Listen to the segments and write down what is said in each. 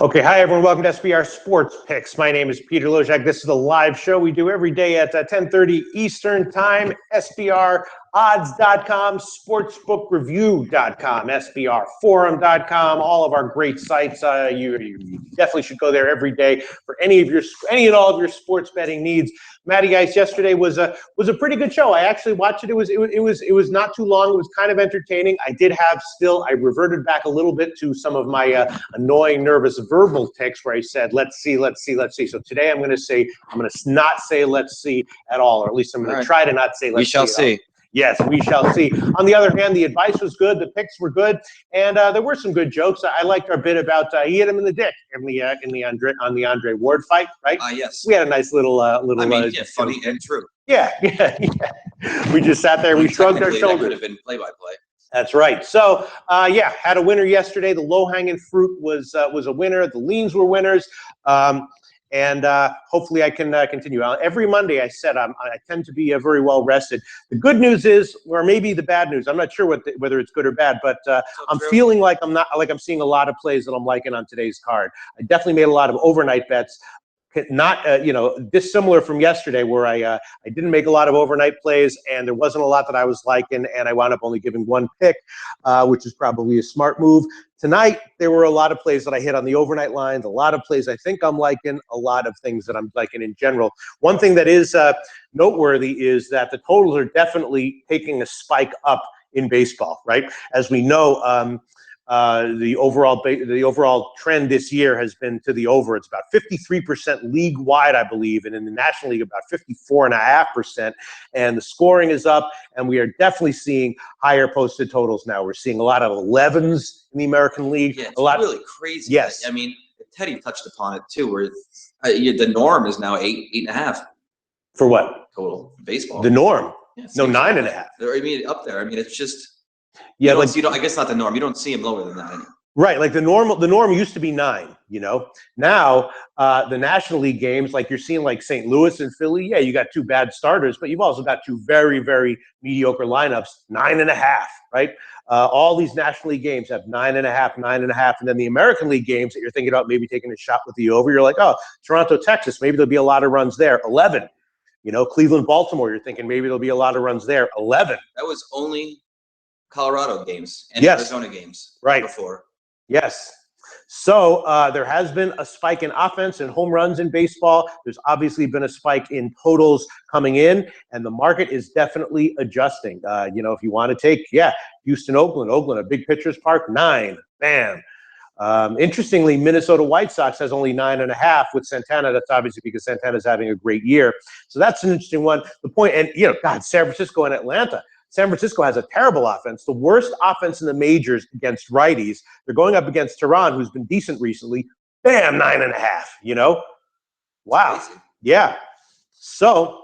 Okay, hi everyone. Welcome to SBR Sports Picks. My name is Pete Loshak. This is a live show we do every day at 10:30 Eastern Time. SBRodds.com, Sportsbookreview.com, SBRforum.com. All of our great sites. You definitely should go there every day for any and all of your sports betting needs. Matty, guys, yesterday was a pretty good show. I actually watched it. It was not too long. It was kind of entertaining. I reverted back a little bit to some of my annoying, nervous verbal ticks where I said, let's see. So today I'm going to not say let's see at all, or at least I'm going to try to not say let's see. We shall see. Yes, we shall see. On the other hand, the advice was good, the picks were good, and there were some good jokes. I liked our bit about he hit him in the dick on the Andre Ward fight, right? Yes. We had a nice little funny and true. Yeah. We just sat there, we shrugged our shoulders. That could have been play-by-play. That's right. So, had a winner yesterday. The low-hanging fruit was a winner. The leans were winners. And hopefully I can continue. Every Monday, I said I tend to be very well rested. The good news is, or maybe the bad news, I'm not sure whether it's good or bad, but I'm feeling like I'm seeing a lot of plays that I'm liking on today's card. I definitely made a lot of overnight bets. Not dissimilar from yesterday, where I didn't make a lot of overnight plays, and there wasn't a lot that I was liking, and I wound up only giving one pick, which is probably a smart move. Tonight, there were a lot of plays that I hit on the overnight lines, a lot of plays I think I'm liking, a lot of things that I'm liking in general. One thing that is noteworthy is that the totals are definitely taking a spike up in baseball, right? As we know, the overall trend this year has been to the over. It's about 53% league wide, I believe, and in the National League about 54.5%. And the scoring is up, and we are definitely seeing higher posted totals now. We're seeing a lot of 11s in the American League. Yeah, it's really crazy. Yes, I mean, Teddy touched upon it too, where the norm is now 8.5 for what total baseball. The norm? Yeah, no, 9.5. I mean, up there. I mean, it's just. Yeah, I guess not the norm. You don't see him lower than that anymore. Right, like the norm used to be 9, Now, the National League games, like you're seeing like St. Louis and Philly, yeah, you got two bad starters, but you've also got two very, very mediocre lineups, 9.5, right? All these National League games have 9.5, and then the American League games that you're thinking about maybe taking a shot with the over, you're like, oh, Toronto, Texas, maybe there'll be a lot of runs there, 11. Cleveland, Baltimore, you're thinking maybe there'll be a lot of runs there, 11. That was only Colorado games and Arizona games before. Yes. So there has been a spike in offense and home runs in baseball. There's obviously been a spike in totals coming in, and the market is definitely adjusting. If you want to take, Houston, Oakland, a big pitcher's park, 9, bam. Interestingly, Minnesota White Sox has only 9.5 with Santana. That's obviously because Santana's having a great year. So that's an interesting one. The point, and San Francisco and Atlanta. San Francisco has a terrible offense, the worst offense in the majors against righties. They're going up against Tehran, who's been decent recently. Bam, 9.5, Wow. Yeah. So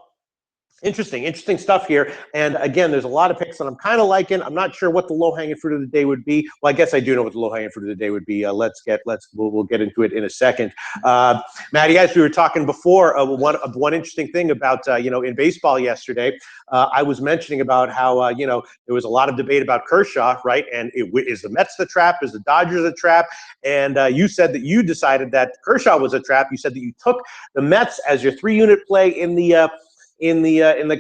interesting stuff here. And again, there's a lot of picks that I'm kind of liking. I'm not sure what the low-hanging fruit of the day would be. Well, I guess I do know what the low-hanging fruit of the day would be. We'll get into it in a second. Matty, guys, we were talking before one interesting thing about in baseball yesterday. I was mentioning about how there was a lot of debate about Kershaw, right? And is the Mets the trap? Is the Dodgers a trap? And you said that you decided that Kershaw was a trap. You said that you took the Mets as your 3-unit play in the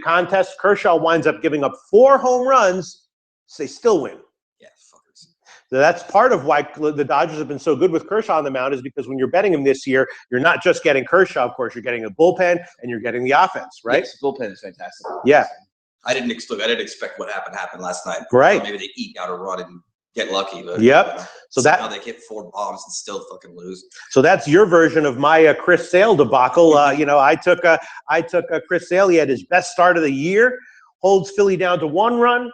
contest. Kershaw winds up giving up 4 home runs. So they still win. Yeah, fuckers. So that's part of why the Dodgers have been so good with Kershaw on the mound, is because when you're betting him this year, you're not just getting Kershaw, of course, you're getting a bullpen and you're getting the offense, right? Yes, the bullpen is fantastic. Yeah. I didn't expect what happened last night. Right. Maybe they eke out a run and get lucky, but So now they hit 4 bombs and still fucking lose. So that's your version of my Chris Sale debacle. I took Chris Sale. He had his best start of the year, holds Philly down to 1 run,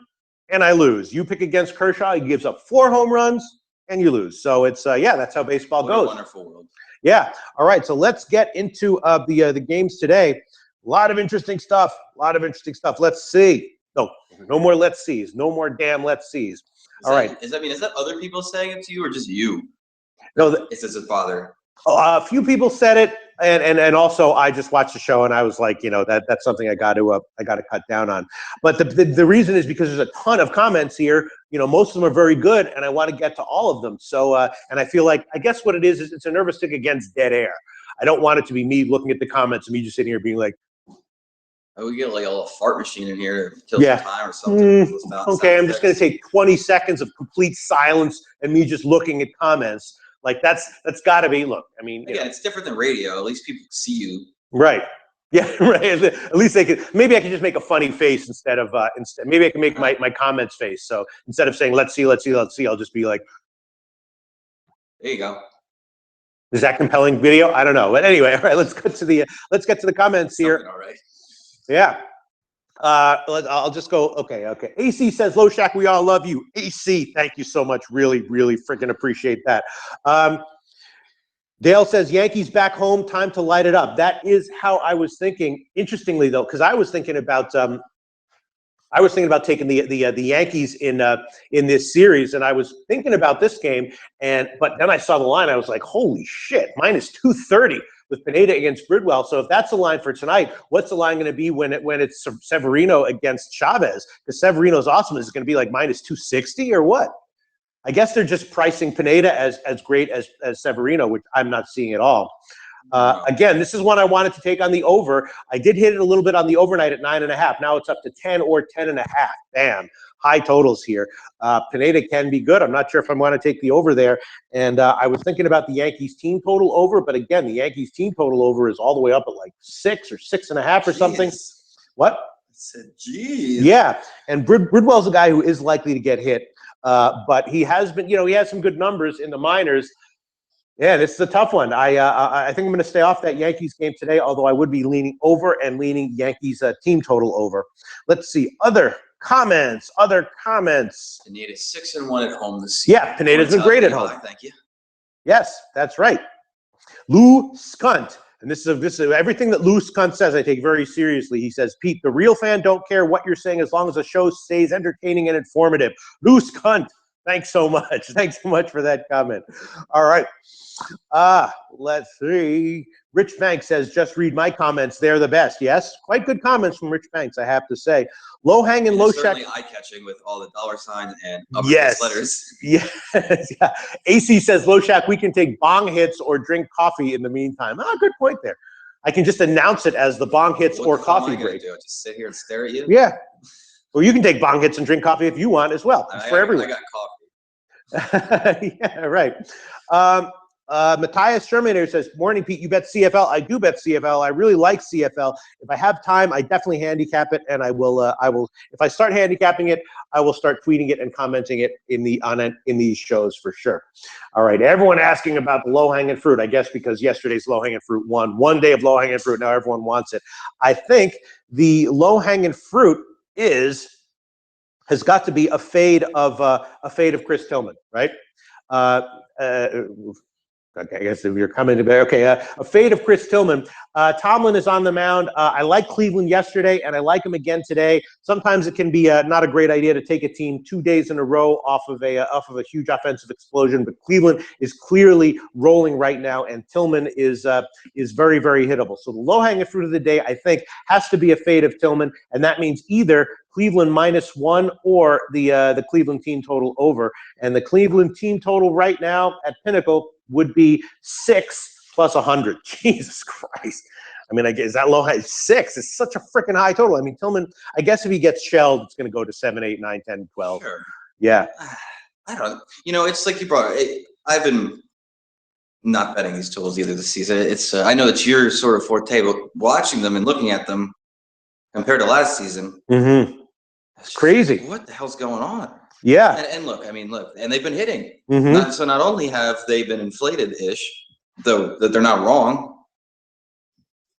and I lose. You pick against Kershaw, he gives up 4 home runs, and you lose. So it's that's how baseball goes. A wonderful world. Yeah. All right. So let's get into the games today. A lot of interesting stuff. Let's see. No more let's sees. No more damn let's sees. All right. Is that other people saying it to you or just you? No, it says his father. A few people said it. and also I just watched the show and I was like, that's something I got to cut down on. But the reason is because there's a ton of comments here. Most of them are very good, and I want to get to all of them. So and I feel like, I guess what it is it's a nervous tick against dead air. I don't want it to be me looking at the comments and me just sitting here being like, oh, we get like a little fart machine in here to kill some time or something. Okay, I'm just going to take 20 seconds of complete silence and me just looking at comments. Like that's got to be. Look, I mean, again, it's different than radio. At least people see you. Right. Yeah. Right. At least they could. Maybe I can just make a funny face instead of Maybe I can make my comments face. So instead of saying let's see, I'll just be like, there you go. Is that compelling video? I don't know. But anyway, all right. Let's get to the comments here. All right. Yeah. I'll just go. Okay. AC says, Loshak, we all love you. AC, thank you so much. Really, really freaking appreciate that. Dale says, Yankees back home, time to light it up. That is how I was thinking. Interestingly, though, because I was thinking about taking the Yankees in this series, and I was thinking about this game, but then I saw the line. I was like, holy shit, -230 with Pineda against Bridwell. So if that's the line for tonight, what's the line going to be when it's Severino against Chavez? Because Severino's awesome. Is it going to be like -260 or what? I guess they're just pricing Pineda as great as Severino, which I'm not seeing at all. Again, this is one I wanted to take on the over. I did hit it a little bit on the overnight at 9.5. Now it's up to 10 or 10.5. Bam, high totals here. Pineda can be good. I'm not sure if I want to take the over there. And I was thinking about the Yankees team total over, but again, the Yankees team total over is all the way up at like 6 or 6.5 or something. What? I said, geez. Yeah, and Bridwell's a guy who is likely to get hit. But he has been, he has some good numbers in the minors. Yeah, this is a tough one. I think I'm going to stay off that Yankees game today, although I would be leaning over and leaning Yankees team total over. Let's see. Other comments. Pineda's 6-1 at home this season. Yeah, Pineda's been great at home. Thank you. Yes, that's right. Lou Skunt. And this is everything that Lou Skunt says I take very seriously. He says, Pete, the real fan don't care what you're saying as long as the show stays entertaining and informative. Lou Skunt, thanks so much. Thanks so much for that comment. All right. Let's see. Rich Banks says, just read my comments. They're the best. Yes, quite good comments from Rich Banks, I have to say. Low-hanging, Loshak. Certainly eye-catching with all the dollar signs and uppercase letters. Yes. Yeah. AC says, Loshak, we can take bong hits or drink coffee in the meantime. Good point there. I can just announce it as the bong hits or coffee break. Just sit here and stare at you? Yeah. Well, you can take bong hits and drink coffee if you want as well. It's for everyone. I got coffee. Yeah, right. Matthias Shermanator says, morning, Pete, you bet CFL. I do bet CFL. I really like CFL. If I have time, I definitely handicap it, and I will, if I start handicapping it, I will start tweeting it and commenting it in these shows for sure. All right, everyone asking about the low-hanging fruit, I guess because yesterday's low-hanging fruit won. One day of low-hanging fruit, now everyone wants it. I think the low-hanging fruit has got to be a fade of Chris Tillman, right? Okay, I guess if you're coming to a fade of Chris Tillman. Tomlin is on the mound. I like Cleveland yesterday, and I like him again today. Sometimes it can be not a great idea to take a team 2 days in a row off of a huge offensive explosion. But Cleveland is clearly rolling right now, and Tillman is very, very hittable. So the low-hanging fruit of the day, I think, has to be a fade of Tillman, and that means either Cleveland -1 or the Cleveland team total over. And the Cleveland team total right now at Pinnacle would be 6 + 100. Jesus Christ. I mean, I guess that low high 6 is such a freaking high total. I mean, Tillman, I guess if he gets shelled, it's going to go to 7, 8, 9, 10, 12. Sure. Yeah. I don't know. It's like you brought it. I've been not betting these totals either this season. It's I know it's your sort of forte, but watching them and looking at them compared to last season, it's crazy. What the hell's going on? Yeah. And look, and they've been hitting. Mm-hmm. So not only have they been inflated-ish, though that they're not wrong.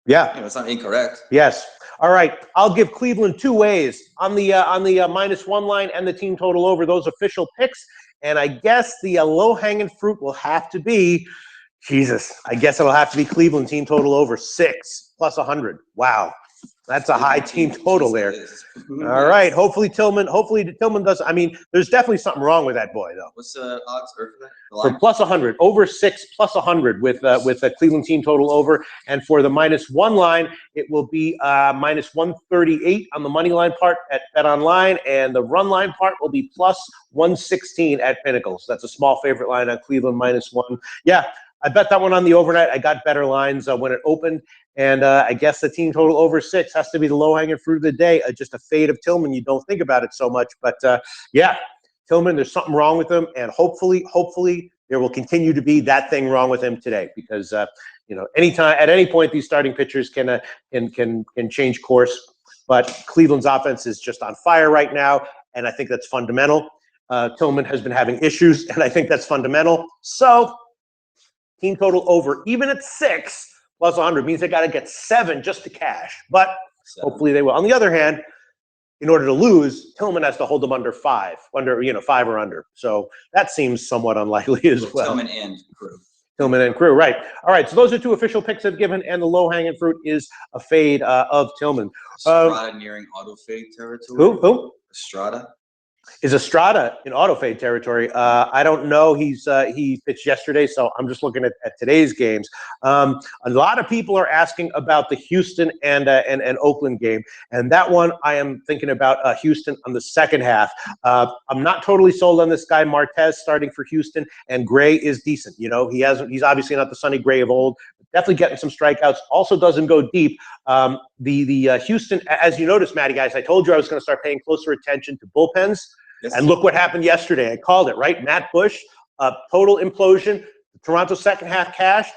Yeah. It's not incorrect. Yes. All right. I'll give Cleveland 2 ways on the -1 line and the team total over, those official picks. And I guess the low-hanging fruit will have to be, Jesus, I guess it'll have to be Cleveland team total over 6 + 100. Wow. That's a high team total there. All right. Hopefully Tillman does. I mean, there's definitely something wrong with that boy, though. What's the odds for that? For plus 100, over 6 plus 100 with a Cleveland team total over, and for the -1 line, it will be minus 138 on the money line part at Bet Online, and the run line part will be plus 116 at Pinnacle. So that's a small favorite line on Cleveland -1. Yeah. I bet that one on the overnight. I got better lines when it opened, and I guess the team total over 6 has to be the low-hanging fruit of the day. Just a fade of Tillman. You don't think about it so much, but yeah, Tillman, there's something wrong with him, and hopefully there will continue to be that thing wrong with him today, because anytime, at any point, these starting pitchers can change course. But Cleveland's offense is just on fire right now, and I think that's fundamental. Tillman has been having issues, and I think that's fundamental. So team total over, even at 6 plus 100, means they got to get 7 just to cash. But hopefully they will. On the other hand, in order to lose, Tillman has to hold them under 5 or under. So that seems somewhat unlikely as well. Tillman and Crew. Tillman and Crew, right. All right, so those are 2 official picks I've given, and the low-hanging fruit is a fade of Tillman. Estrada nearing auto fade territory. Who? Estrada. Is Estrada in auto fade territory? I don't know. He pitched yesterday, so I'm just looking at today's games. A lot of people are asking about the Houston and Oakland game, and that one I am thinking about Houston on the second half. I'm not totally sold on this guy Martez starting for Houston, and Gray is decent. He's obviously not the Sonny Gray of old. Definitely getting some strikeouts. Also doesn't go deep. The Houston, as you noticed, Matty, guys, I told you I was going to start paying closer attention to bullpens. Yes. And look what happened yesterday. I called it, right? Matt Bush, total implosion. The Toronto second half cashed.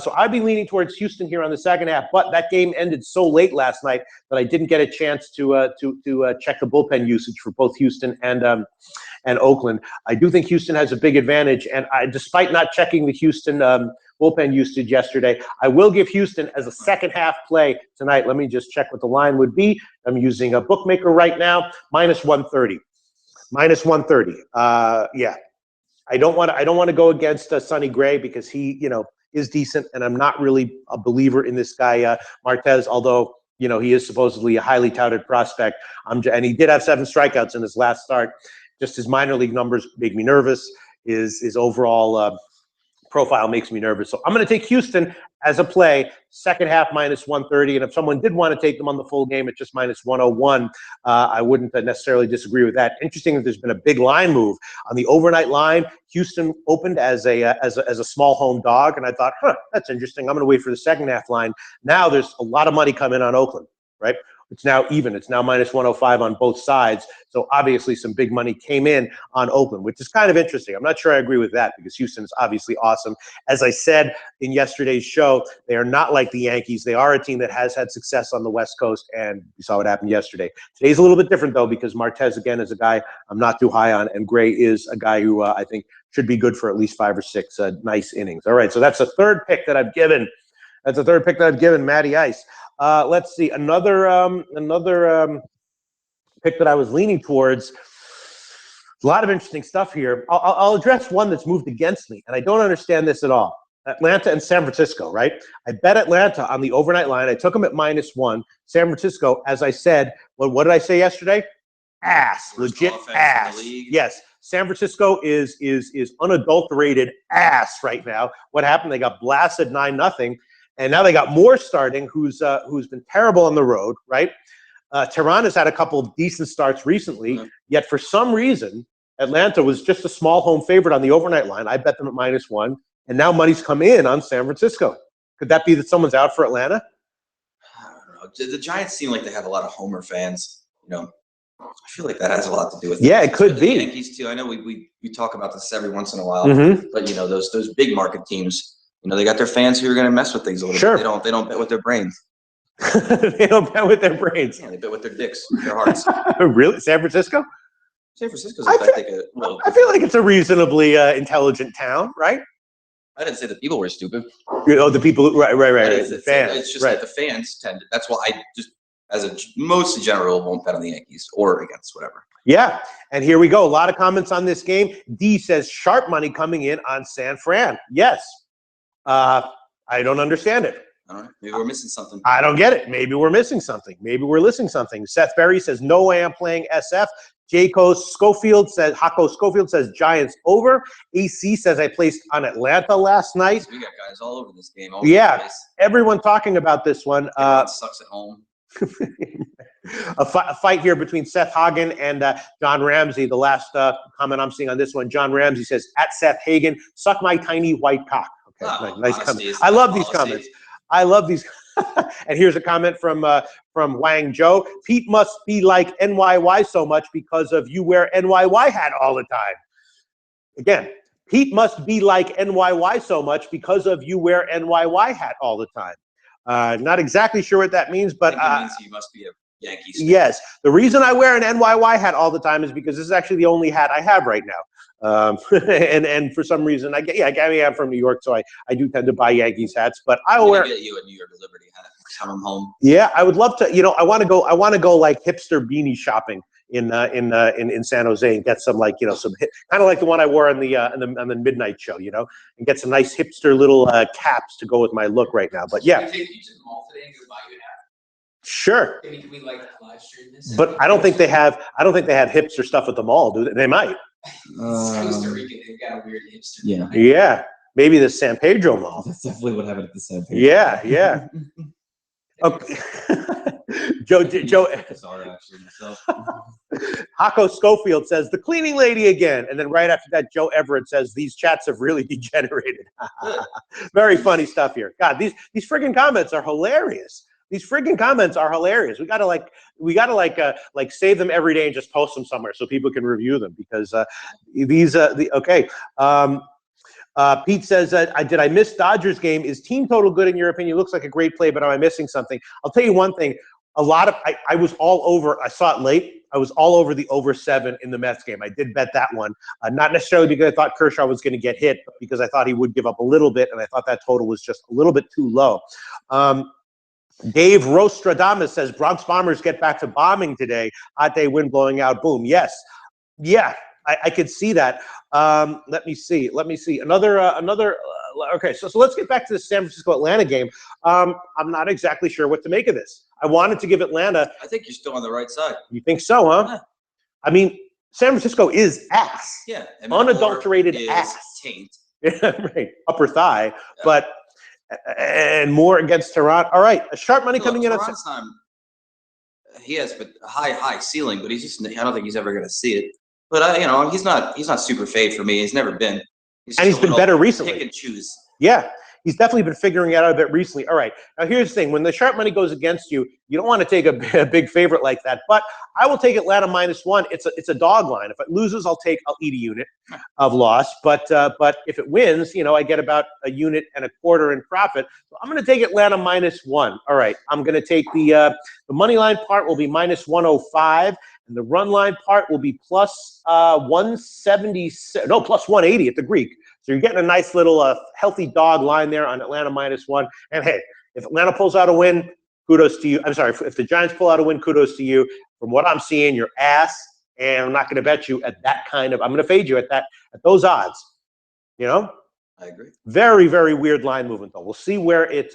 So I'd be leaning towards Houston here on the second half. But that game ended so late last night that I didn't get a chance to check the bullpen usage for both Houston and Oakland. I do think Houston has a big advantage. And despite not checking the Houston bullpen usage yesterday, I will give Houston as a second half play tonight. Let me just check what the line would be. I'm using a bookmaker right now, -130. -130. Yeah. I don't want to go against Sonny Gray because he, is decent, and I'm not really a believer in this guy Martez, although he is supposedly a highly touted prospect. And he did have 7 strikeouts in his last start. Just his minor league numbers make me nervous. His overall profile makes me nervous. So I'm going to take Houston as a play, second half -130. And if someone did want to take them on the full game at just -101, I wouldn't necessarily disagree with that. Interesting that there's been a big line move on the overnight line. Houston opened as a small home dog, and I thought, that's interesting. I'm going to wait for the second half line. Now there's a lot of money coming on Oakland, right? It's now even. It's now -105 on both sides. So obviously some big money came in on Oakland, which is kind of interesting. I'm not sure I agree with that because Houston is obviously awesome. As I said in yesterday's show, they are not like the Yankees. They are a team that has had success on the West Coast, and we saw what happened yesterday. Today's a little bit different, though, because Martez, again, is a guy I'm not too high on, and Gray is a guy who I think should be good for at least 5 or 6 nice innings. All right, so that's a third pick that I've given. Matty Ice. Let's see, another pick that I was leaning towards. A lot of interesting stuff here. I'll address one that's moved against me, and I don't understand this at all. Atlanta and San Francisco, right? I bet Atlanta on the overnight line. I took them at -1. San Francisco, as I said, what did I say yesterday? Ass, legit ass. Yes, San Francisco is unadulterated ass right now. What happened? They got blasted 9-0. And now they got Moore starting, who's been terrible on the road, right? Tehran has had a couple of decent starts recently, yet for some reason, Atlanta was just a small home favorite on the overnight line. I bet them at -1, and now money's come in on San Francisco. Could that be that someone's out for Atlanta? I don't know. The Giants seem like they have a lot of Homer fans. I feel like that has a lot to do with it. Yeah, it could be. The Yankees too. I know we talk about this every once in a while, but those big market teams. They got their fans who are going to mess with things a little bit. They don't bet with their brains. They don't bet with their brains. Yeah, they bet with their dicks, their hearts. Really? San Francisco? San Francisco's I feel like it's a reasonably intelligent town, right? I didn't say the people were stupid. Oh, the people, right. The fans. It's just that the fans tend to. That's why I just, as a mostly general, won't bet on the Yankees or against whatever. Yeah, and here we go. A lot of comments on this game. D says sharp money coming in on San Fran. Yes. I don't understand it. I don't know. Maybe we're missing something. I don't get it. Maybe we're missing something. Maybe we're missing something. Seth Berry says, no way I'm playing SF. Hako Schofield says Giants over. AC says I placed on Atlanta last night. We got guys all over this game. Yeah, everyone talking about this one. Sucks at home. A fight here between Seth Hagen and John Ramsey. The last comment I'm seeing on this one, John Ramsey says, at Seth Hagen, suck my tiny white cock. Okay, nice comment. I love these comments. I love these. And here's a comment from Wang Zhou. Pete must be like NYY so much because of you wear NYY hat all the time. Again, Pete must be like NYY so much because of you wear NYY hat all the time. Not exactly sure what that means, but it means you must be a Yankees fan. Yes. The reason I wear an NYY hat all the time is because this is actually the only hat I have right now. And for some reason, I'm from New York, so I do tend to buy Yankees hats. But I'll wear. Get you a New York Liberty hat. Come home. Yeah, I would love to. I want to go like hipster beanie shopping in San Jose and get some some kind of like the one I wore on the midnight show, and get some nice hipster little caps to go with my look right now. But yeah. Can we take you to the mall today and go buy you a hat? Sure. I mean, can we live stream this? But I don't think they have hipster stuff at the mall, do they? They might. Costa Rica, they've got a weird hipster. Yeah. Yeah. Maybe the San Pedro Mall. That's definitely what happened at the San Pedro. Yeah. Okay. Joe. Sorry, actually, myself. Hako Schofield says the cleaning lady again, and then right after that, Joe Everett says these chats have really degenerated. Very funny stuff here. God, these friggin' comments are hilarious. These friggin' comments are hilarious. We gotta save them every day and just post them somewhere so people can review them because okay. Pete says, did I miss Dodgers game? Is team total good in your opinion? Looks like a great play, but am I missing something? I'll tell you one thing. I was all over. I saw it late. I was all over the over 7 in the Mets game. I did bet that one. Not necessarily because I thought Kershaw was going to get hit, but because I thought he would give up a little bit, and I thought that total was just a little bit too low. Dave Rostradamus says, Bronx Bombers get back to bombing today. Hot day, wind blowing out. Boom. Yes. Yeah, I could see that. Let me see. Okay, so let's get back to the San Francisco-Atlanta game. I'm not exactly sure what to make of this. I wanted to give Atlanta. I think you're still on the right side. You think so, huh? Yeah. I mean, San Francisco is ass. Yeah. Unadulterated ass. Taint. Right. Upper thigh. Yeah. But and more against Tehran. All right. A sharp money coming in. Tehran's he has a high ceiling, but I don't think he's ever going to see it. But he's not super fade for me. He's never been. He's been better recently. Pick and choose. Yeah, he's definitely been figuring it out a bit recently. All right, now here's the thing: when the sharp money goes against you, you don't want to take a big favorite like that. But I will take Atlanta -1. It's a dog line. If it loses, I'll eat a unit of loss. But if it wins, I get about a unit and a quarter in profit. So I'm going to take Atlanta -1. All right, I'm going to take the money line part will be -105. And the run line part will be plus 176. No, plus 180 at the Greek. So you're getting a nice little healthy dog line there on Atlanta -1. And hey, if Atlanta pulls out a win, kudos to you. I'm sorry, if the Giants pull out a win, kudos to you. From what I'm seeing, you're ass, and I'm not going to bet you at that kind of. I'm going to fade you at those odds. I agree. Very, very weird line movement, though. We'll see where it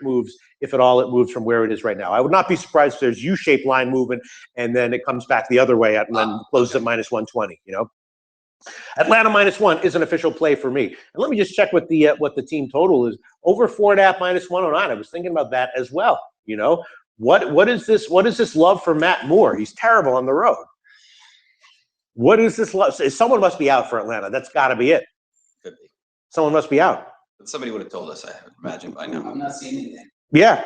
moves, if at all it moves from where it is right now. I would not be surprised if there's U-shaped line movement, and then it comes back the other way and then closes at -120. Atlanta -1 is an official play for me. And let me just check what the team total is. Over 4.5 -109. I was thinking about that as well. What is this? What is this love for Matt Moore? He's terrible on the road. What is this love? Someone must be out for Atlanta. That's got to be it. Could be. Someone must be out. But somebody would have told us, I imagine, by now. I'm not seeing anything. Yeah.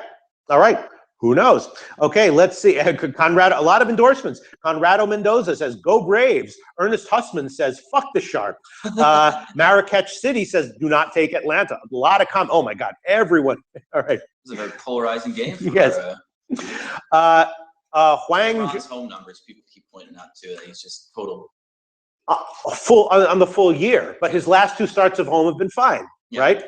All right. Who knows? Okay, let's see. Conrado, a lot of endorsements. Conrado Mendoza says, go Braves. Ernest Hussman says, fuck the Sharp. Marrakech City says, do not take Atlanta. A lot of oh my God, everyone. All right. It was a very polarizing game. Yes. Huang. His home numbers, people keep pointing out to. He's just total. On the full year, but his last 2 starts of home have been fine, right?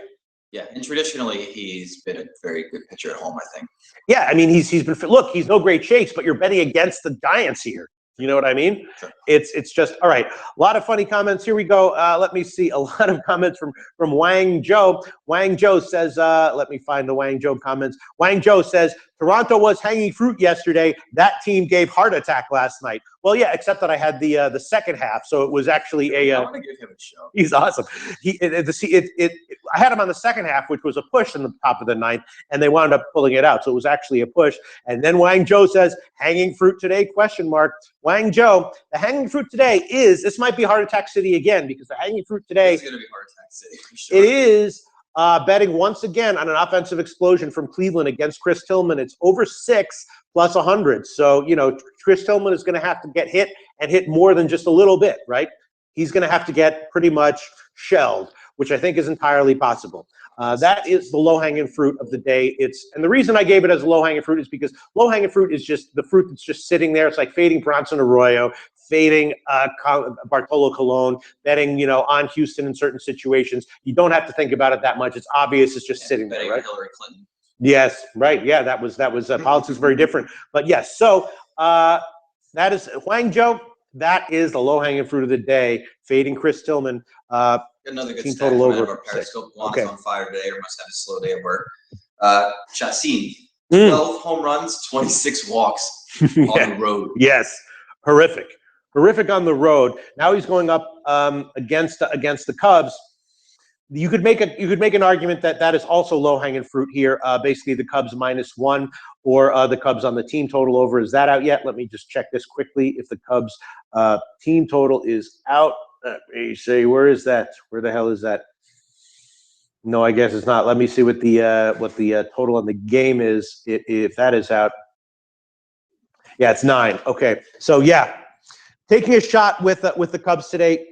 Yeah, and traditionally he's been a very good pitcher at home, I think. Yeah, I mean he's been look, he's no great shakes, but you're betting against the Giants here. You know what I mean? Sure. It's just all right. A lot of funny comments. Here we go. Let me see. A lot of comments from Wang Zhou. Wang Zhou says, let me find the Wang Zhou comments. Wang Zhou says, Toronto was hanging fruit yesterday. That team gave heart attack last night. Well, yeah, except that I had the second half, so it was actually I want to give him a show. He's awesome. I had him on the second half, which was a push in the top of the ninth, and they wound up pulling it out. So it was actually a push. And then Wang Zhou says, hanging fruit today, question mark. Wang Zhou, the hanging fruit today is, this might be Heart Attack City again, because the hanging fruit today. It's going to be Heart Attack City, for sure. It is betting once again on an offensive explosion from Cleveland against Chris Tillman. It's over 6 plus 100. So, you know, Chris Tillman is going to have to get hit and hit more than just a little bit, right? He's going to have to get pretty much shelled, which I think is entirely possible. That is the low-hanging fruit of the day. And the reason I gave it as a low-hanging fruit is because low-hanging fruit is just the fruit that's just sitting there. It's like fading Bronson Arroyo, fading Bartolo Colon, betting, you know, on Houston in certain situations. You don't have to think about it that much. It's obvious. It's just sitting there, right? Hillary Clinton. Yes, right. Yeah, that was politics very different. But yes, so that is Wang Zhou. That is the low-hanging fruit of the day. Fading Chris Tillman. Another good team stat. total over Our Periscope Okay. is on fire today, or must have a slow day at work. Chassin, 12 home runs, 26 walks on the road. Yes, horrific on the road. Now he's going up against the Cubs. You could make an argument that is also low-hanging fruit here. Basically, the Cubs -1 or the Cubs on the team total over. Is that out yet? Let me just check this quickly. If the Cubs team total is out, let me see. Where is that? Where the hell is that? No, I guess it's not. Let me see what the total on the game is. If that is out, yeah, it's 9. Okay, so yeah, taking a shot with the Cubs today.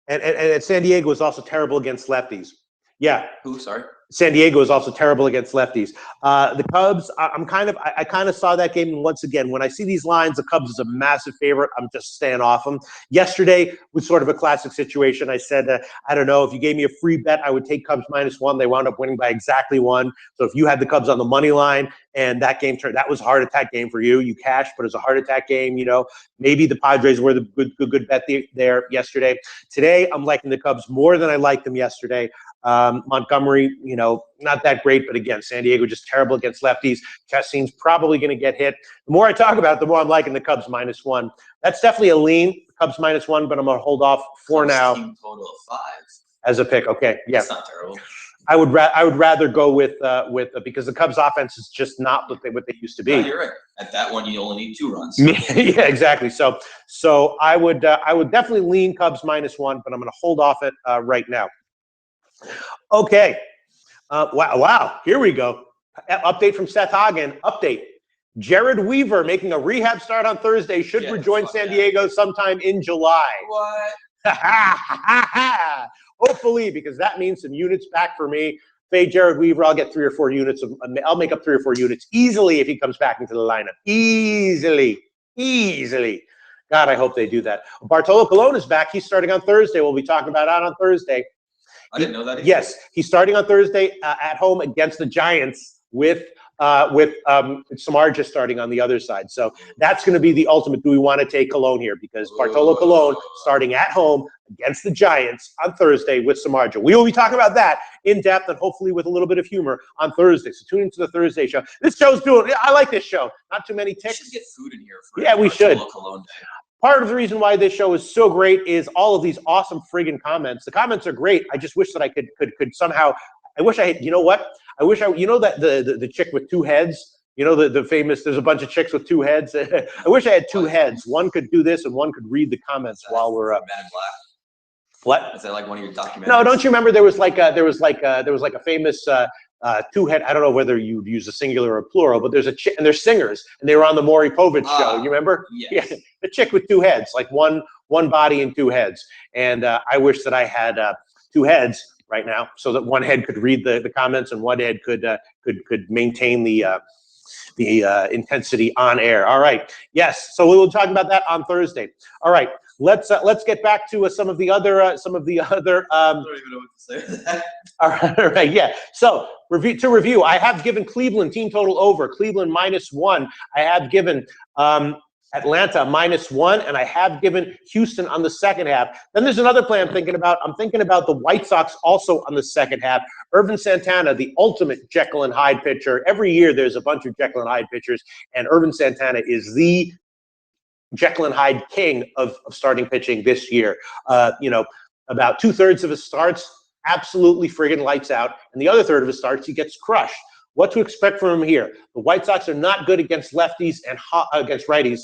And San Diego is also terrible against lefties. Yeah. Who? Sorry. San Diego is also terrible against lefties. The Cubs, I kind of saw that game. And once again, when I see these lines, the Cubs is a massive favorite. I'm just staying off them. Yesterday was sort of a classic situation. I said, I don't know, if you gave me a free bet, I would take Cubs -1. They wound up winning by exactly 1. So if you had the Cubs on the money line and that game turned, that was a heart attack game for you. You cashed, but it was a heart attack game. You know, maybe the Padres were the good bet there yesterday. Today, I'm liking the Cubs more than I liked them yesterday. Montgomery, you know, not that great, but again, San Diego just terrible against lefties. Chassin's probably going to get hit. The more I talk about it, the more I'm liking the Cubs -1. That's definitely a lean, Cubs -1, but I'm going to hold off for now. Team total of 5 as a pick. Okay, yeah, that's not terrible. I would rather go with because the Cubs offense is just not what they used to be. No, you're right. At that one, you only need 2 runs. Yeah, exactly. So I would definitely lean Cubs -1, but I'm going to hold off it right now. Okay. Wow. Here we go. Update from Seth Hagen. Update. Jared Weaver making a rehab start on Thursday. Should rejoin San Diego sometime in July. What? Hopefully, because that means some units back for me. Fade Jared Weaver. I'll get 3 or 4 units. I'll make up 3 or 4 units easily if he comes back into the lineup. Easily. God, I hope they do that. Bartolo Colon is back. He's starting on Thursday. We'll be talking about that on Thursday. I didn't know that either. Yes, he's starting on Thursday at home against the Giants with Samardzija starting on the other side. So that's going to be the ultimate. Do we want to take Colon here? Because Bartolo Colon starting at home against the Giants on Thursday with Samardzija. We will be talking about that in depth and hopefully with a little bit of humor on Thursday. So tune into the Thursday show. This show's doing. I like this show. Not too many ticks. We should get food in here for we should. Colon Day. Part of the reason why this show is so great is all of these awesome friggin' comments. The comments are great. I just wish that I could somehow. I wish I had. You know what? I wish you know that the chick with 2 heads. You know the famous. There's a bunch of chicks with 2 heads. I wish I had 2 heads. One could do this and one could read the comments while we're up. Men in Black. What? Is that like one of your documentaries? No, don't you remember there was like a famous 2-head. I don't know whether you'd use a singular or plural, but there's a chick and they're singers and they were on the Maury Povich show. You remember? Yes. Yeah, the chick with 2 heads, like one body and 2 heads. And I wish that I had 2 heads right now, so that one head could read the comments and one head could maintain the intensity on air. All right. Yes. So we will talk about that on Thursday. All right. Let's get back to some of the other. I don't even know what to say. All right. Yeah. So review. I have given Cleveland team total over. Cleveland -1. I have given Atlanta -1, and I have given Houston on the second half. Then there's another play I'm thinking about. I'm thinking about the White Sox also on the second half. Irvin Santana, the ultimate Jekyll and Hyde pitcher. Every year there's a bunch of Jekyll and Hyde pitchers, and Irvin Santana is the Jekyll and Hyde king of starting pitching this year. About 2/3 of his starts, absolutely friggin' lights out, and the other third of his starts, he gets crushed. What to expect from him here? The White Sox are not good against lefties and against righties,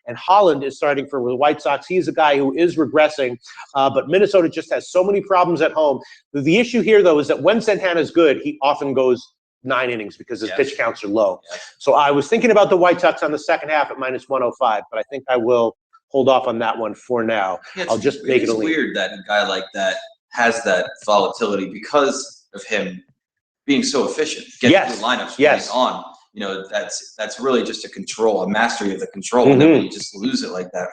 and Holland is starting for the White Sox. He's a guy who is regressing, but Minnesota just has so many problems at home. The issue here, though, is that when Santana's good, he often goes 9 innings because his pitch counts are low. So I was thinking about the White Sox on the second half at -105, but I think I will hold off on that one for now. I'll just make it a lead. It's weird that a guy like that has that volatility because of him being so efficient, getting the lineups on. That's really just a mastery of the control. And then when you just lose it like that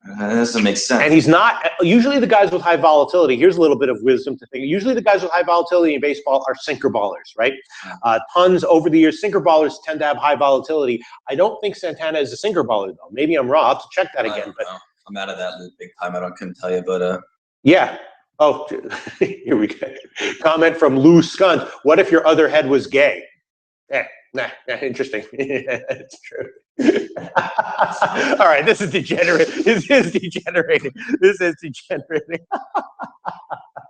that doesn't make sense. And he's not, usually the guys with high volatility, here's a little bit of wisdom to think. Usually the guys with high volatility in baseball are sinker ballers, right? Tons over the years, sinker ballers tend to have high volatility. I don't think Santana is a sinker baller, though. Maybe I'm wrong. I'll have to check that again. But I'm out of that loop big time. I couldn't tell you, but yeah. Oh, here we go. Comment from Lou Skunt. What if your other head was gay? Interesting. It's true. All right, this is degenerate. This is degenerating.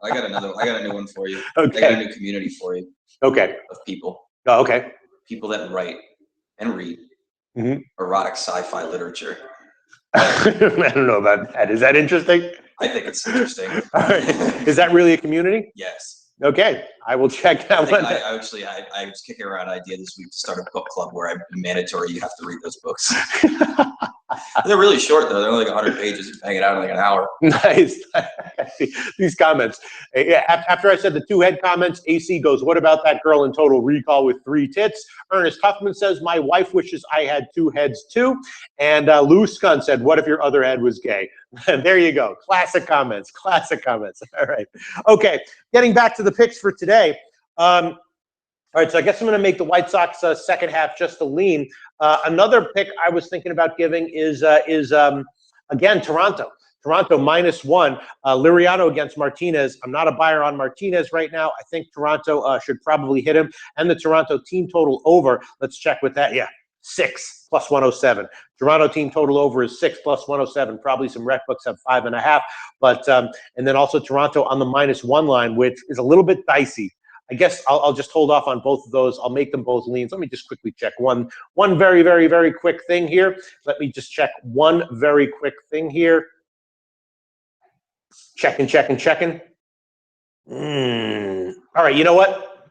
I got a new one for you. Okay. I got a new community for you. Okay. Of people. Oh, okay. People that write and read erotic sci-fi literature. I don't know about that. Is that interesting? I think it's interesting. All right. Is that really a community? Yes. Okay, I will check that one. I was kicking around an idea this week to start a book club where I'm mandatory. You have to read those books. They're really short though. They're only like 100 pages. You bang it out in like an hour. Nice. These comments. Yeah, after I said the 2 head comments, AC goes, "What about that girl in Total Recall with 3 tits?" Ernest Huffman says, "My wife wishes I had 2 heads too." And Lou Skun said, "What if your other head was gay?" There you go. Classic comments. Classic comments. All right. Okay. Getting back to the picks for today. All right, so I guess I'm going to make the White Sox second half just a lean. Another pick I was thinking about giving is again, Toronto. Toronto -1. Liriano against Martinez. I'm not a buyer on Martinez right now. I think Toronto should probably hit him. And the Toronto team total over. Let's check with that. Yeah, 6 + 107. Toronto team total over is 6 + 107. Probably some rec books have 5.5. But and then also Toronto on the -1 line, which is a little bit dicey. I guess I'll just hold off on both of those. I'll make them both leans. Let me just quickly check one very, very, very quick thing here. Let me just check one very quick thing here. Checking. All right, you know what?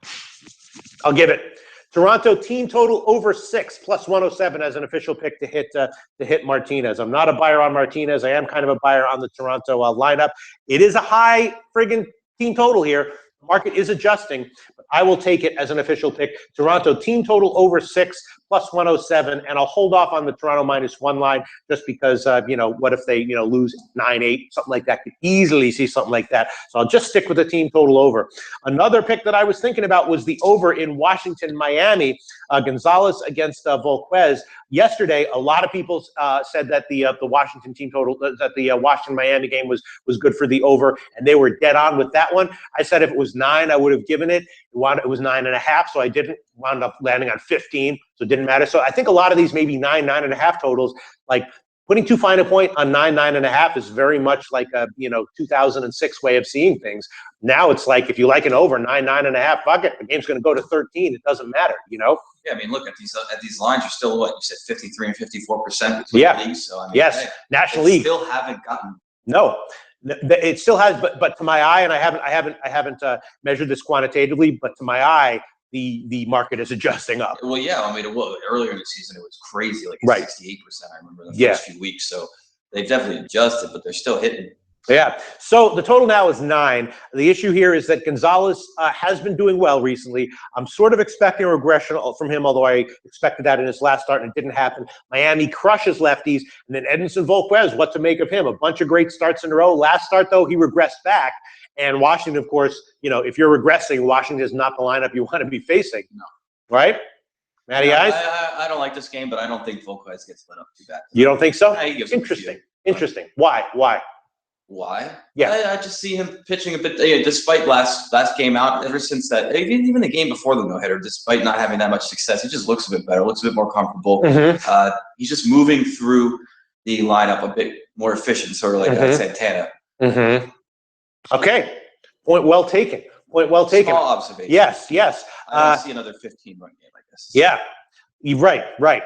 I'll give it. Toronto team total over 6 + 107 as an official pick to hit Martinez. I'm not a buyer on Martinez. I am kind of a buyer on the Toronto lineup. It is a high friggin' team total here. The market is adjusting, but I will take it as an official pick. Toronto team total over 6 + 107, and I'll hold off on the Toronto -1 line just because, what if they, lose 9-8, something like that. Could easily see something like that. So I'll just stick with the team total over. Another pick that I was thinking about was the over in Washington, Miami, Gonzalez against Volquez. Yesterday, a lot of people said that the Washington team total, that the Washington Miami game was good for the over, and they were dead on with that one. I said if it was 9, I would have given it. It was 9.5, so I didn't. Wound up landing on 15, so it didn't matter. So I think a lot of these maybe 9, 9.5 totals, like putting too fine a point on 9, 9.5 is very much like a 2006 way of seeing things. Now it's like if you like an over 9, 9.5, fuck it, the game's going to go to 13. It doesn't matter, Yeah, I mean, look at these lines. You're still what you said, 53 and 54% between the leagues. So I mean, yes, National League still haven't gotten. No, it still has, but to my eye, and I haven't measured this quantitatively, but to my eye, the market is adjusting up. Well, yeah, I mean, earlier in the season it was crazy, like 68%. I remember the first few weeks. So they've definitely adjusted, but they're still hitting. Yeah. So the total now is 9. The issue here is that Gonzalez has been doing well recently. I'm sort of expecting a regression from him, although I expected that in his last start and it didn't happen. Miami crushes lefties, and then Edinson Volquez, what to make of him? A bunch of great starts in a row. Last start, though, he regressed back. And Washington, of course, if you're regressing, Washington is not the lineup you want to be facing. No. Right? Matty Yeah, Ice? I don't like this game, but I don't think Volquez gets lit up too bad. You don't think so? Yeah, he gives him a Interesting. few. Interesting. Why? Why? Yeah. I just see him pitching a bit. Despite last game out, ever since that, even the game before the no-hitter, despite not having that much success, he just looks a bit better, looks a bit more comfortable. Mm-hmm. He's just moving through the lineup a bit more efficient, sort of like Santana. Mm-hmm. Okay. Point well taken. Small observation. Yes. I don't see another 15-run game, I guess. Yeah. You're right.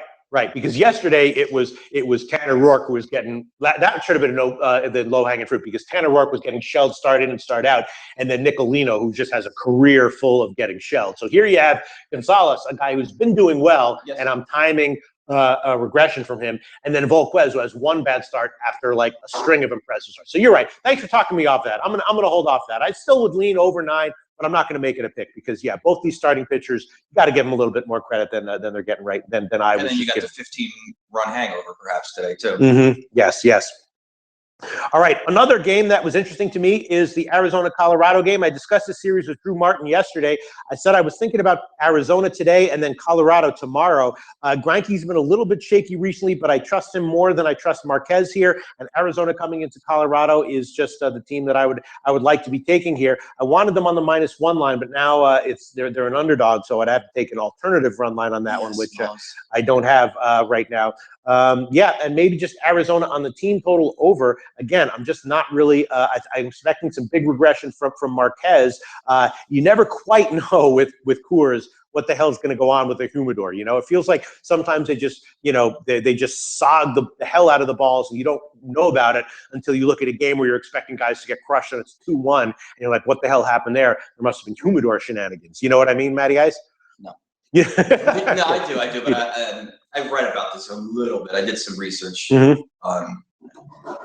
Because yesterday it was Tanner Rourke who was getting that should have been the low hanging fruit because Tanner Rourke was getting shelled start in and start out, and then Nicolino who just has a career full of getting shelled. So here you have Gonzalez, a guy who's been doing well, and I'm timing a regression from him, and then Volquez who has one bad start after like a string of impressive starts. So you're right. Thanks for talking me off that. I'm gonna hold off that. I still would lean over 9. But I'm not going to make it a pick because, both these starting pitchers, you got to give them a little bit more credit than they're getting right than I was. And then you got the 15-run hangover perhaps today too. Mm-hmm. Yes. All right, another game that was interesting to me is the Arizona-Colorado game. I discussed this series with Drew Martin yesterday. I said I was thinking about Arizona today and then Colorado tomorrow. Greinke's been a little bit shaky recently, but I trust him more than I trust Marquez here. And Arizona coming into Colorado is just the team that I would like to be taking here. I wanted them on the -1 line, but now they're an underdog, so I'd have to take an alternative run line on that one, which I don't have right now. And maybe just Arizona on the team total over. Again, I'm just not really. I'm expecting some big regression from Marquez. You never quite know with Coors what the hell's going to go on with the humidor. It feels like sometimes they just they just sog the hell out of the balls, and you don't know about it until you look at a game where you're expecting guys to get crushed and it's 2-1, and you're like, what the hell happened there? There must have been humidor shenanigans. You know what I mean, Matty Ice? No. Yeah. No, I do, but I've read about this a little bit. I did some research on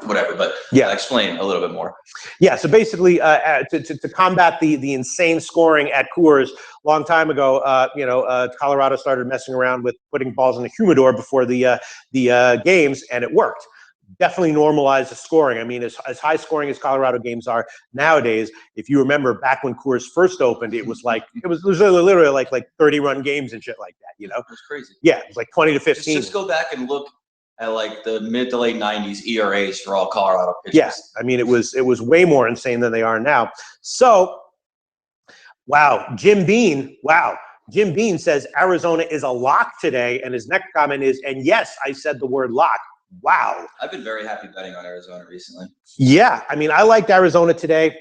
whatever, but explain a little bit more. Yeah, so basically, to combat the insane scoring at Coors, long time ago, Colorado started messing around with putting balls in the humidor before the games, and it worked. Definitely normalize the scoring. I mean, as high scoring as Colorado games are nowadays, if you remember back when Coors first opened, it was literally like 30-run games and shit like that. It was crazy. Yeah, it was like 20 to 15. Just go back and look at like the mid to late 90s ERAs for all Colorado pitchers. Yes, I mean it was way more insane than they are now. So, Jim Bean says Arizona is a lock today, and his next comment is, and yes, I said the word lock. Wow. I've been very happy betting on Arizona recently. Yeah, I mean, I liked Arizona today,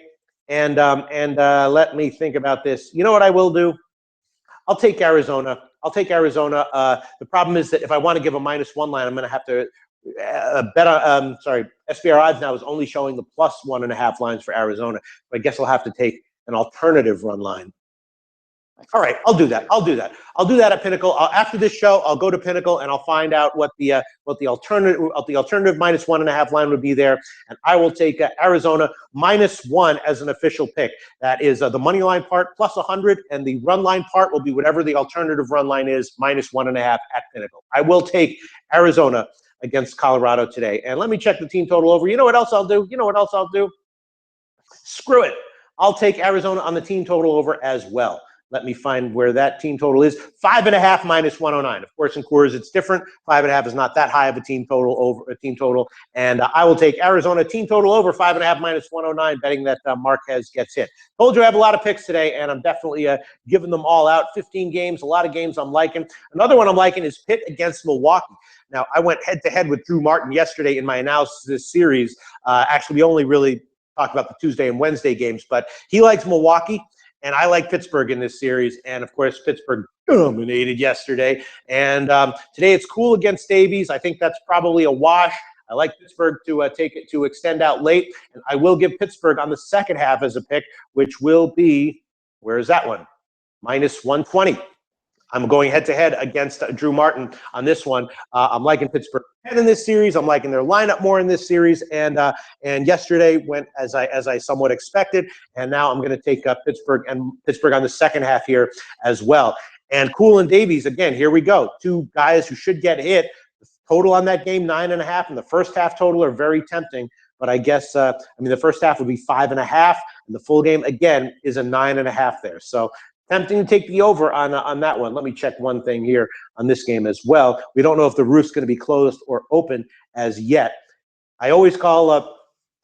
and let me think about this. You know what I will do? I'll take Arizona. The problem is that if I want to give a -1 line, I'm going to have to bet on. SBR odds now is only showing the +1.5 lines for Arizona. So I guess I'll have to take an alternative run line. All right, I'll do that. I'll do that at Pinnacle. After this show, I'll go to Pinnacle and I'll find out what the alternative -1.5 line would be there, and I will take Arizona -1 as an official pick. That is the money line part +100, and the run line part will be whatever the alternative run line is -1.5 at Pinnacle. I will take Arizona against Colorado today, and let me check the team total over. You know what else I'll do? Screw it. I'll take Arizona on the team total over as well. Let me find where that team total is. 5.5 -109. Of course, in Coors it's different. 5.5 is not that high of a team total. And I will take Arizona team total over 5.5 -109, betting that Marquez gets hit. Told you I have a lot of picks today, and I'm definitely giving them all out. 15 games, a lot of games I'm liking. Another one I'm liking is Pitt against Milwaukee. Now, I went head-to-head with Drew Martin yesterday in my analysis of this series. Actually, we only really talked about the Tuesday and Wednesday games, but he likes Milwaukee. And I like Pittsburgh in this series. And, of course, Pittsburgh dominated yesterday. And today it's cool against Davies. I think that's probably a wash. I like Pittsburgh to extend out late. And I will give Pittsburgh on the second half as a pick, which will be, where is that one? -120. I'm going head-to-head against Drew Martin on this one. I'm liking Pittsburgh in this series. I'm liking their lineup more in this series. And yesterday went as I somewhat expected. And now I'm going to take Pittsburgh on the second half here as well. And Cool and Davies, again, here we go. Two guys who should get hit. The total on that game, 9.5, and the first half total are very tempting. But I guess, the first half would be 5.5, and the full game, again, is a 9.5 there. So Tempting to take the over on that one. Let me check one thing here on this game as well. We don't know if the roof's going to be closed or open as yet. I always call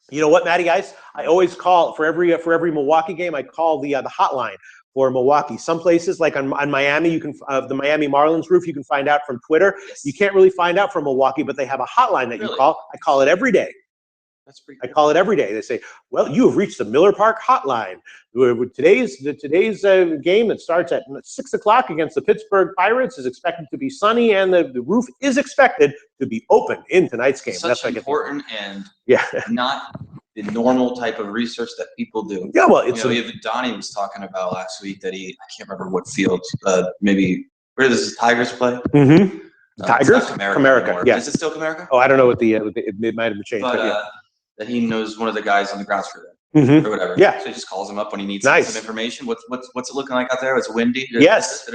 you know what, Matty Ice? I always call for every Milwaukee game. I call the hotline for Milwaukee. Some places, like on Miami, you can the Miami Marlins roof, you can find out from Twitter. Yes. You can't really find out from Milwaukee, but they have a hotline that you call. I call it every day. That's pretty I call it every day. They say, "Well, you have reached the Miller Park hotline. Today's game that starts at 6 o'clock against the Pittsburgh Pirates is expected to be sunny, and the roof is expected to be open in tonight's game." Such important and yeah, not the normal type of research that people do. yeah. Well, it's even Donnie was talking about last week that I can't remember what field, maybe where does the Tigers play? mm-hmm. Tigers, Comerica. Yeah. Is it still Comerica? Oh, I don't know what it might have been changed, but yeah. That he knows one of the guys on the grounds for that. Mm-hmm. Or whatever. Yeah. So he just calls him up when he needs Nice. some information. What's it looking like out there? It's windy. Yes.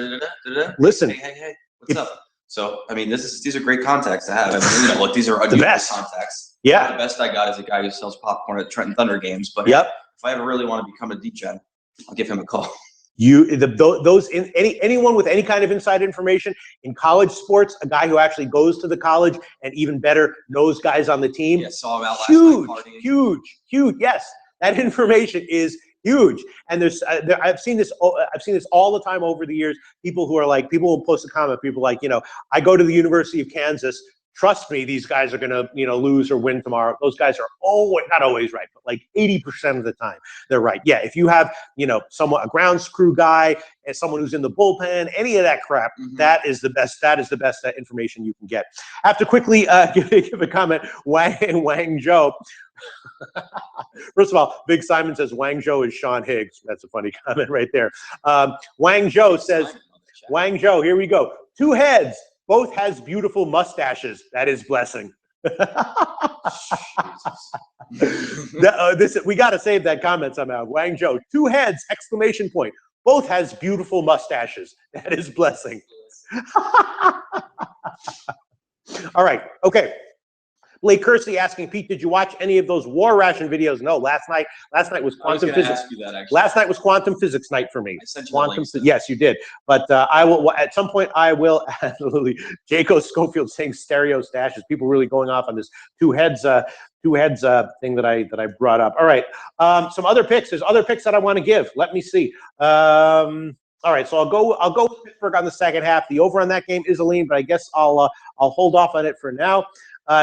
Listen. Hey. What's up? So I mean, these are great contacts to have. I mean, look, these are unusual contacts. Yeah. The best I got is a guy who sells popcorn at Trenton Thunder games. But yep. If I ever really want to become a DJ, I'll give him a call. Anyone with any kind of inside information in college sports, a guy who actually goes to the college and even better knows guys on the team. Yeah, saw him out last night partying. Huge. Yes, that information is huge. And I've seen this all the time over the years. People will post a comment. People like, I go to the University of Kansas. Trust me, these guys are going to, lose or win tomorrow. Those guys are not always right, but like 80% of the time, they're right. Yeah, if you have, a grounds crew guy and someone who's in the bullpen, any of that crap, that is the best. That is the best information you can get. I have to quickly give a comment. Wang Zhou. First of all, Big Simon says Wang Zhou is Sean Higgs. That's a funny comment right there. Wang Zhou says, Wang Zhou, here we go. 2 heads. Both has beautiful mustaches. That is blessing. We got to save that comment somehow. Wang Zhou, 2 heads, exclamation point. Both has beautiful mustaches. That is blessing. All right. Okay. Blake Kersey asking, Pete, did you watch any of those war ration videos? No, last night was quantum physics. Ask you that, actually. Last night was quantum physics night for me. I sent you quantum yes, you did. But I will at some point. I will absolutely. Jaco Schofield saying stereo stashes. People really going off on this two heads thing that I brought up. All right, some other picks. There's other picks that I want to give. Let me see. All right, so I'll go with Pittsburgh on the second half. The over on that game is a lean, but I guess I'll hold off on it for now.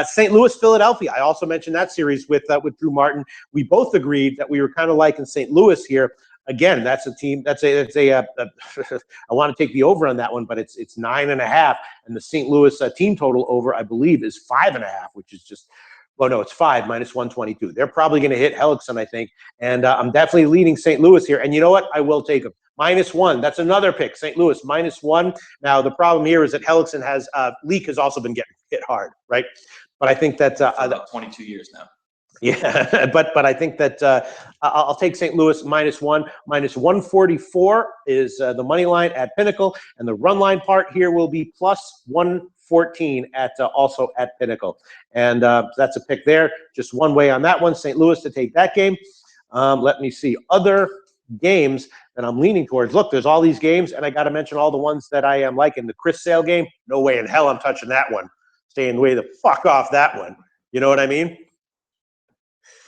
St. Louis, Philadelphia. I also mentioned that series with Drew Martin. We both agreed that we were kind of liking St. Louis here. Again, that's a team. I want to take the over on that one, but it's 9.5, and the St. Louis team total over, I believe, is 5.5, which is just. Well, no, it's 5 minus 122. They're probably going to hit Hellickson, I think, and I'm definitely leading St. Louis here. And you know what? I will take them. -1. That's another pick. St. Louis -1. Now the problem here is that Hellickson Leak has also been getting hit hard, right? But I think that for about 22 years now. Yeah, but I think that I'll take St. Louis -1. -144 is the money line at Pinnacle, and the run line part here will be +114 also at Pinnacle, and that's a pick there. Just one way on that one, St. Louis to take that game. Let me see other games that I'm leaning towards. Look, there's all these games, and I got to mention all the ones that I am liking. The Chris Sale game, no way in hell I'm touching that one. Staying way the fuck off that one. You know what I mean?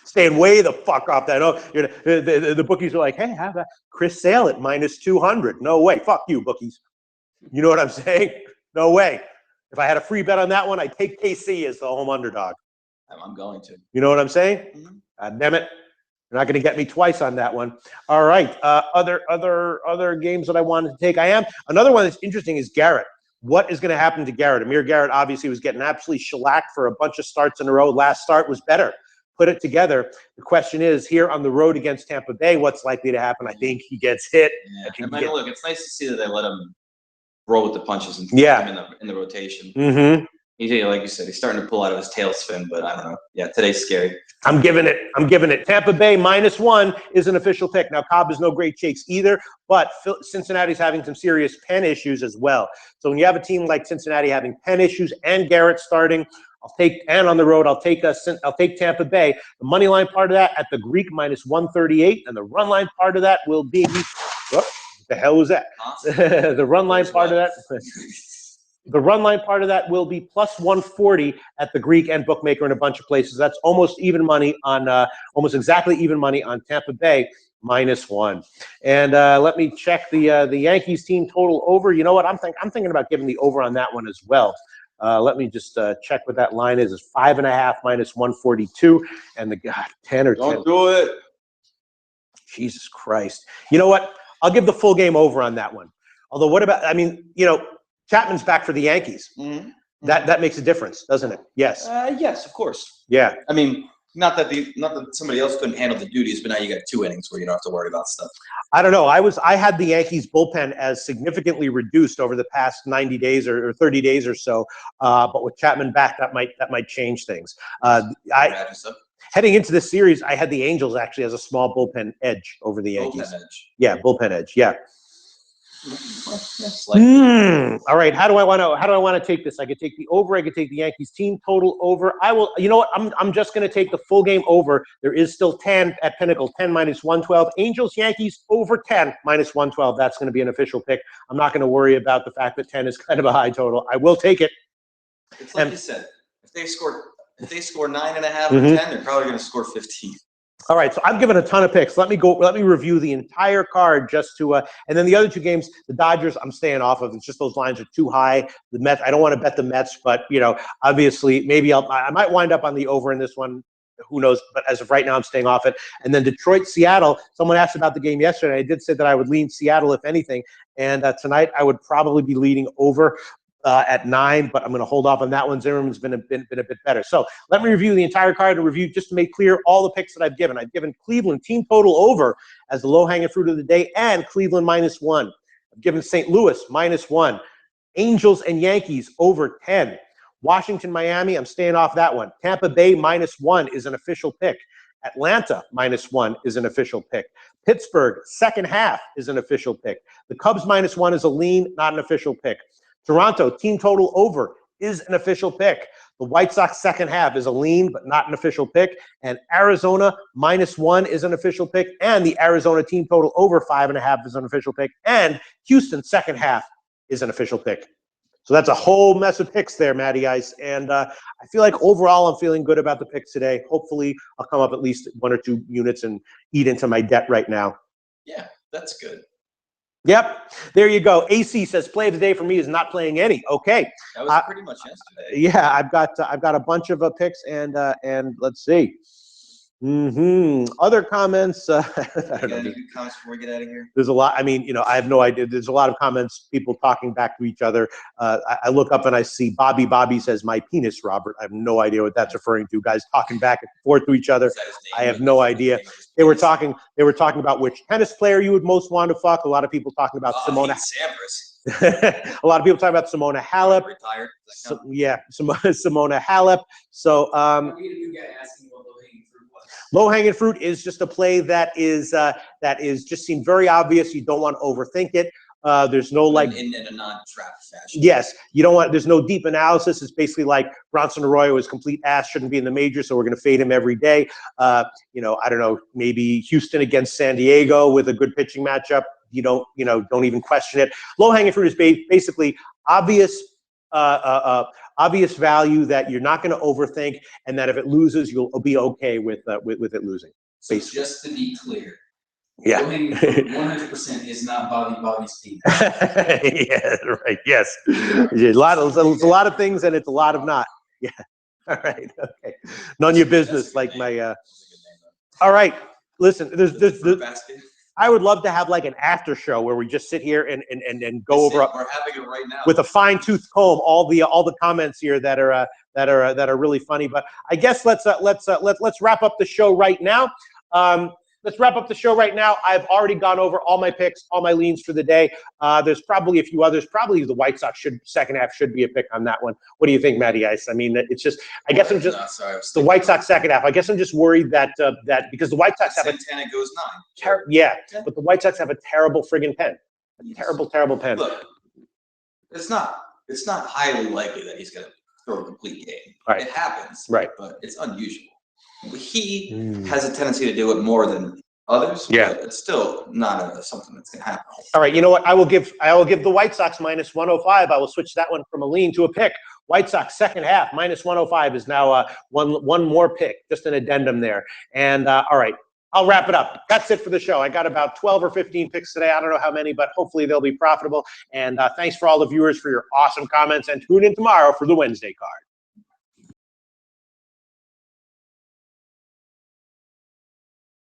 Staying way the fuck off that. Oh, the bookies are like, hey, have a Chris Sale at -200. No way. Fuck you, bookies. You know what I'm saying? No way. If I had a free bet on that one, I'd take KC as the home underdog. I'm going to. You know what I'm saying? Damn it. You're not going to get me twice on that one. All right. Other games that I wanted to take. Another one that's interesting is Garrett. What is going to happen to Garrett? Amir Garrett obviously was getting absolutely shellacked for a bunch of starts in a row. Last start was better. Put it together. The question is, here on the road against Tampa Bay, what's likely to happen? I think he gets hit. Yeah. Look, it's nice to see that they let him roll with the punches and put him in the rotation. Mm-hmm. Like you said, he's starting to pull out of his tailspin, but I don't know. Yeah, today's scary. I'm giving it. Tampa Bay -1 is an official pick. Now, Cobb is no great shakes either, but Cincinnati's having some serious pen issues as well. So when you have a team like Cincinnati having pen issues and Garrett starting, on the road, I'll take Tampa Bay. The money line part of that at the Greek -138, and the run line part of that will be. The hell was that? The run line part of that. The run line part of that will be plus 140 at the Greek and bookmaker in a bunch of places. That's almost even money on, almost exactly even money on Tampa Bay -1. And let me check the Yankees team total over. You know what? I'm thinking about giving the over on that one as well. Let me just check what that line is. It's 5.5 -142, and the 10 or 10. Don't do it. Jesus Christ! You know what? I'll give the full game over on that one. Although, what about? I mean, you know, Chapman's back for the Yankees. Mm-hmm. That makes a difference, doesn't it? Yes. Yes, of course. Yeah. I mean, not that somebody else couldn't handle the duties, but now you got 2 innings where you don't have to worry about stuff. I don't know. I had the Yankees bullpen as significantly reduced over the past 90 days or 30 days or so. But with Chapman back, that might change things. Heading into this series, I had the Angels actually as a small bullpen edge over the Yankees. Bullpen edge. Yeah, bullpen edge. Yeah. Well, All right. How do I want to take this? I could take the over. I could take the Yankees team total over. I will. You know what? I'm just going to take the full game over. There is still 10 at Pinnacle. 10 -112. Angels Yankees over 10 -112. That's going to be an official pick. I'm not going to worry about the fact that 10 is kind of a high total. I will take it. It's like you said. If they score 9.5 or 10, they're probably going to score 15. All right, so I've given a ton of picks. Let me review the entire card just to, and then the other 2 games, the Dodgers, I'm staying off of. It's just those lines are too high. The Mets, I don't want to bet the Mets, but you know, obviously, maybe I might wind up on the over in this one. Who knows? But as of right now, I'm staying off it. And then Detroit, Seattle. Someone asked about the game yesterday. I did say that I would lean Seattle if anything, and tonight I would probably be leaning over. At 9, but I'm going to hold off on that one. Zimmerman's been a bit better. So let me review the entire card and review just to make clear all the picks that I've given. I've given Cleveland team total over as the low-hanging fruit of the day and Cleveland -1. I've given St. Louis -1. Angels and Yankees over 10. Washington, Miami, I'm staying off that one. Tampa Bay -1 is an official pick. Atlanta -1 is an official pick. Pittsburgh, second half is an official pick. The Cubs -1 is a lean, not an official pick. Toronto, team total over is an official pick. The White Sox second half is a lean, but not an official pick. And Arizona -1 is an official pick. And the Arizona team total over 5.5 is an official pick. And Houston second half is an official pick. So that's a whole mess of picks there, Matty Ice. And I feel like overall I'm feeling good about the picks today. Hopefully I'll come up at least 1 or 2 units and eat into my debt right now. Yeah, that's good. Yep, there you go. AC says play of the day for me is not playing any. Okay, that was pretty much yesterday. Yeah, I've got a bunch of picks and let's see. Other comments. I don't know. Any good comments before we get out of here? There's a lot. I mean, you know, I have no idea. There's a lot of comments, people talking back to each other. I look up and I see Bobby says my penis, Robert. I have no idea what that's referring to. Guys talking back and forth to each other. I have no idea. They were talking about which tennis player you would most want to fuck. A lot of people talking about Simona. Sampras. A lot of people talking about Simona Halep. Retired. Yeah, Simona Halep. So We had a new guy asking what low-hanging fruit was. low-hanging fruit is just a play that is just seemed very obvious. You don't want to overthink it. There's no like in a non-trap fashion. Yes, you don't want. There's no deep analysis. It's basically like Bronson Arroyo is complete ass, shouldn't be in the major, so we're going to fade him every day. You know, I don't know, maybe Houston against San Diego with a good pitching matchup. Don't even question it. Low-hanging fruit is basically obvious value that you're not going to overthink, and that if it loses, you'll be okay with it losing. So just to be clear, yeah, low-hanging fruit 100% is not Bobby's team. yeah, right. Yes, it's a lot of things, and it's a lot of not. Yeah. All right. Okay. None of your business. Like my. All right. Listen, there's I would love to have like an after show where we just sit here and go over. We're having it right now with a fine-tooth comb all the comments here that are really funny. But I guess let's wrap up the show right now. Let's wrap up the show right now. I've already gone over all my picks, all my leans for the day. There's probably a few others. Probably the White Sox second half should be a pick on that one. What do you think, Matty Ice? I mean, it's just. I guess I'm just the White Sox second half. I guess I'm just worried that because the White Sox have Santana goes 9. But the White Sox have a terrible friggin' pen. Terrible pen. Look, it's not highly likely that he's going to throw a complete game. Right. It happens. Right. But it's unusual. He has a tendency to do it more than others. Yeah. But it's still not something that's going to happen. All right, you know what? I will give the White Sox minus 105. I will switch that one from a lean to a pick. White Sox second half minus 105 is now one more pick, just an addendum there. And all right, I'll wrap it up. That's it for the show. I got about 12 or 15 picks today. I don't know how many, but hopefully they'll be profitable. And thanks for all the viewers for your awesome comments. And tune in tomorrow for the Wednesday card.